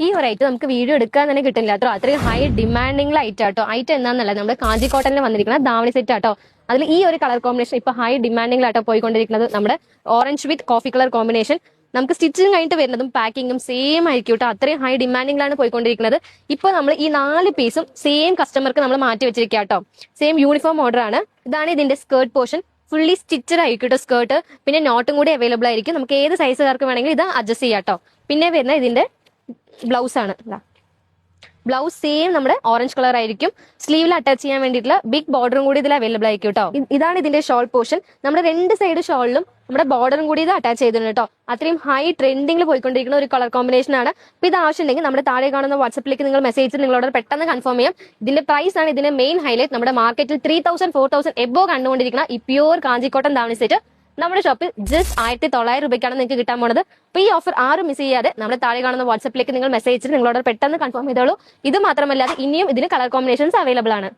ഈ ഒരു ഐറ്റം നമുക്ക് വീഡിയോ എടുക്കാൻ തന്നെ കിട്ടില്ല കേട്ടോ. അത്രയും ഹൈ ഡിമാൻഡിംഗ് ഐറ്റം ആട്ടോ. ഐറ്റം എന്താണെന്നല്ല, നമ്മുടെ കാഞ്ചി കോട്ടണിൽ വന്നിരിക്കുന്ന ധാവണി സെറ്റ് ആട്ടോ. അതിൽ ഈ ഒരു കളർ കോമ്പിനേഷൻ ഇപ്പൊ ഹൈ ഡിമാൻഡിംഗിലാട്ടോ പോയിക്കൊണ്ടിരിക്കുന്നത്. നമ്മുടെ ഓറഞ്ച് വിത്ത് കോഫി കളർ കോമ്പിനേഷൻ. നമുക്ക് സ്റ്റിച്ചിങ് കഴിഞ്ഞിട്ട് വരുന്നതും പാക്കിങ്ങും സെയിം ആയിരിക്കും കേട്ടോ. അത്രയും ഹൈ ഡിമാൻഡിംഗിലാണ് പോയിക്കൊണ്ടിരിക്കുന്നത്. ഇപ്പൊ നമ്മൾ ഈ 4 പീസും സെയിം കസ്റ്റമർക്ക് നമ്മൾ മാറ്റി വെച്ചിരിക്കുക കേട്ടോ. സെയിം യൂണിഫോം ഓർഡർ ആണ്. ഇതാണ് ഇതിന്റെ സ്കേർട്ട് പോർഷൻ. ഫുള്ളി സ്റ്റിച്ചഡ് ആയിരിക്കും കേട്ടോ സ്കേർട്ട്. പിന്നെ നോട്ടും കൂടി അവൈലബിൾ ആയിരിക്കും. നമുക്ക് ഏത് സൈസുകാർക്ക് വേണമെങ്കിൽ ഇത് അഡ്ജസ്റ്റ് ചെയ്യാം കേട്ടോ. പിന്നെ വരുന്ന ഇതിന്റെ ബ്ലൗസ് ആണ്. ബ്ലൗസ് സെയിം നമ്മുടെ ഓറഞ്ച് കളർ ആയിരിക്കും. സ്ലീവിൽ അറ്റാച്ച് ചെയ്യാൻ വേണ്ടിയിട്ടുള്ള ബിഗ് ബോർഡറും കൂടി ഇതിൽ അവൈലബിൾ ആയിരിക്കും കേട്ടോ. ഇതാണ് ഇതിന്റെ ഷോൾ പോർഷൻ. നമ്മുടെ 2 സൈഡ് ഷോളിലും നമ്മുടെ ബോർഡറും കൂടി ഇത് അറ്റാച്ച് ചെയ്തിട്ടുണ്ട് കേട്ടോ. അത്രയും ഹൈ ട്രെൻഡിംഗിൽ പോയിക്കൊണ്ടിരിക്കുന്ന ഒരു കളർ കോമ്പിനേഷൻ ആണ്. അപ്പൊ ഇത് ആവശ്യമുണ്ടെങ്കിൽ നമ്മുടെ താഴെ കാണുന്ന വാട്സപ്പിലേക്ക് നിങ്ങൾ മെസ്സേജ് നിങ്ങളോട് പെട്ടെന്ന് കൺഫേം ചെയ്യാം. ഇതിന്റെ പ്രൈസ് ആണ് ഇതിന്റെ മെയിൻ ഹൈലൈറ്റ്. നമ്മുടെ മാർക്കറ്റിൽ 3000 4000 എബോ കണ്ടുകൊണ്ടിരിക്കുന്ന ഈ പ്യൂർ കാഞ്ചിക്കോട്ടൻ ധാവണി സെറ്റ് നമ്മുടെ ഷോപ്പിൽ ജസ്റ്റ് 1900 രൂപയ്ക്കാണ് നിങ്ങൾക്ക് കിട്ടാൻ പോണത്. അപ്പൊ ഈ ഓഫർ ആരും മിസ് ചെയ്യാതെ നമ്മുടെ താഴെ കാണുന്ന വാട്സപ്പിലേക്ക് നിങ്ങൾ മെസ്സേജ് നിങ്ങളോട് പെട്ടെന്ന് കൺഫേം ചെയ്തോളൂ. ഇത് മാത്രമല്ലാതെ ഇനിയും ഇതിന് കളർ കോമ്പിനേഷൻസ് അവൈലബിൾ ആണ്.